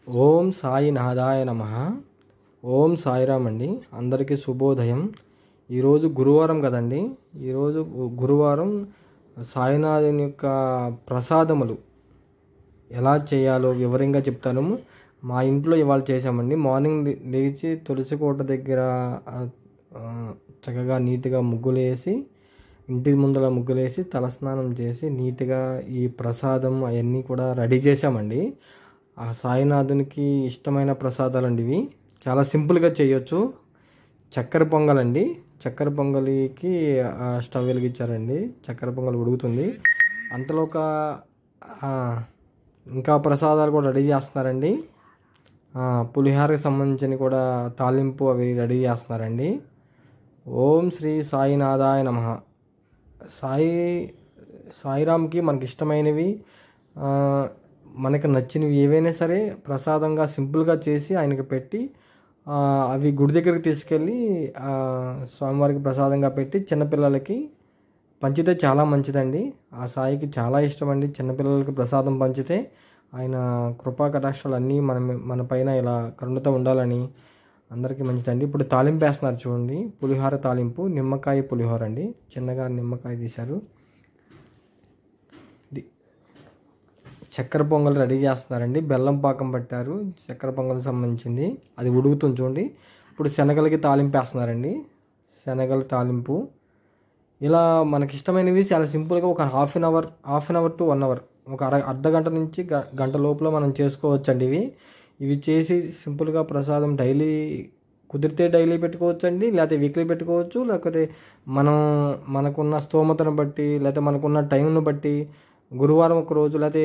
ఓం సాయి నాథాయ నమః. ఓం సాయిరామ్ అండి. అందరికీ శుభోదయం. ఈరోజు గురువారం కదండి. ఈరోజు గురువారం సాయినాథుని యొక్క ప్రసాదములు ఎలా చేయాలో వివరంగా చెప్తాను. మా ఇంట్లో ఇవాళ చేసామండి. మార్నింగ్ లేచి తులసి కోట దగ్గర చక్కగా నీట్గా ముగ్గులు వేసి, ఇంటి ముందర ముగ్గులు వేసి, తలస్నానం చేసి నీట్గా ఈ ప్రసాదం అవన్నీ కూడా రెడీ చేసామండి. ఆ సాయినాథునికి ఇష్టమైన ప్రసాదాలండి ఇవి. చాలా సింపుల్గా చేయొచ్చు. చక్కెర పొంగలండి. చక్కెర పొంగలికి స్టవ్ వెలిగించారండి. చక్కెర పొంగల్ ఉడుకుతుంది. అంతలో ఇంకా ప్రసాదాలు కూడా రెడీ చేస్తున్నారండి. పులిహారకి సంబంధించిన కూడా తాలింపు అవి రెడీ చేస్తున్నారండి. ఓం శ్రీ సాయినాథాయ నమః. సాయిరామ్కి మనకి ఇష్టమైనవి, మనకు నచ్చినవి ఏవైనా సరే ప్రసాదంగా సింపుల్గా చేసి ఆయనకి పెట్టి, అవి గుడి దగ్గరికి తీసుకెళ్ళి స్వామివారికి ప్రసాదంగా పెట్టి చిన్నపిల్లలకి పంచితే చాలా మంచిదండి. ఆ సాయికి చాలా ఇష్టం అండి చిన్నపిల్లలకి ప్రసాదం పంచితే. ఆయన కృపా కటాక్షాలు అన్నీ మన పైన ఇలా కరుణతో ఉండాలని అందరికీ మంచిదండి. ఇప్పుడు తాలింపు వేస్తున్నారు చూడండి. పులిహోర తాలింపు, నిమ్మకాయ పులిహోర అండి. చిన్నగా నిమ్మకాయ తీశారు. చక్కెర పొంగల్ రెడీ చేస్తున్నారండి. బెల్లం పాకం పట్టారు. చక్కెర పొంగల్ సంబంధించింది అది ఉడుకుతుంది చూడండి. ఇప్పుడు శనగలకి తాలింపు వేస్తున్నారండి. శనగల తాలింపు ఇలా మనకి ఇష్టమైనవి చాలా సింపుల్గా ఒక half an hour to 1 hour, ఒక అర్ధ గంట నుంచి గంట లోపల మనం చేసుకోవచ్చండి. ఇవి చేసి సింపుల్గా ప్రసాదం డైలీ కుదిరితే డైలీ పెట్టుకోవచ్చండి, లేకపోతే వీక్లీ పెట్టుకోవచ్చు, లేకపోతే మనకున్న స్తోమతను బట్టి, లేకపోతే మనకున్న టైంను బట్టి గురువారం ఒక రోజు, లేకపోతే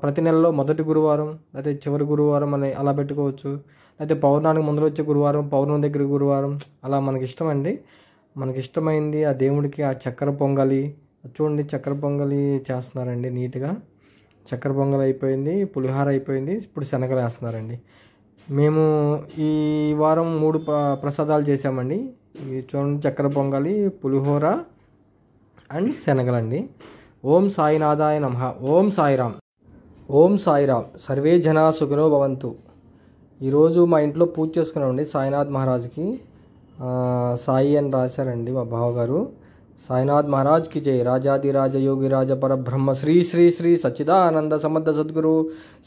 ప్రతి నెలలో మొదటి గురువారం, లేకపోతే చివరి గురువారం అని అలా పెట్టుకోవచ్చు. లేకపోతే పౌర్ణానికి ముందర వచ్చే గురువారం, పౌర్ణమి దగ్గర గురువారం, అలా మనకి ఇష్టం అండి. మనకి ఇష్టమైంది ఆ దేవుడికి ఆ చక్కెర పొంగలి చూడండి. చక్కెర పొంగలి చేస్తున్నారండి నీట్గా. చక్కెర పొంగలి అయిపోయింది, పులిహార అయిపోయింది. ఇప్పుడు శనగలు వేస్తున్నారండి. మేము ఈ వారం 3 ప్రసాదాలు చేసామండి. ఇవి చూడండి, చక్కెర పొంగలి, పులిహోర అండ్ శనగలండి. ఓం సాయినాథాయ నమః. ఓం సాయిరామ్. ఓం సాయిరామ్. సర్వే జనా సుఖినో భవంతు. ఈరోజు మా ఇంట్లో పూజ చేసుకున్నామండి సాయినాథ్ మహారాజ్కి. సాయి అని రాశారండి మా బావగారు. సాయినాథ్ మహారాజ్కి జై. రాజాదిరాజ యోగి రాజ పరబ్రహ్మ శ్రీ శ్రీ శ్రీ సచ్చిదానంద సమర్థ సద్గురు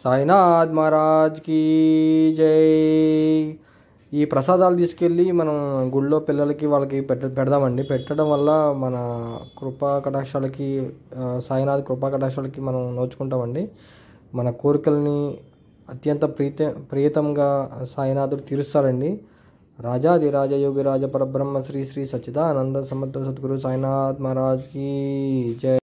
సాయినాథ్ మహారాజ్కి జై. ఈ ప్రసాదాలు తీసుకెళ్ళి మనం గుళ్ళో పిల్లలకి వాళ్ళకి పెడదామండి. పెట్టడం వల్ల మన కృపా కటాక్షాలకి, సాయినాథ్ కృపా కటాక్షాలకి మనం నోచుకుంటామండి. మన కోరికల్ని అత్యంత ప్రియతంగా సాయినాథుడు తీరుస్తారండి. రాజాదిరాజ యోగి రాజ పరబ్రహ్మ శ్రీ శ్రీ సచ్చిదానంద సమర్థ సద్గురు సాయినాథ్ మహారాజ్కి జై.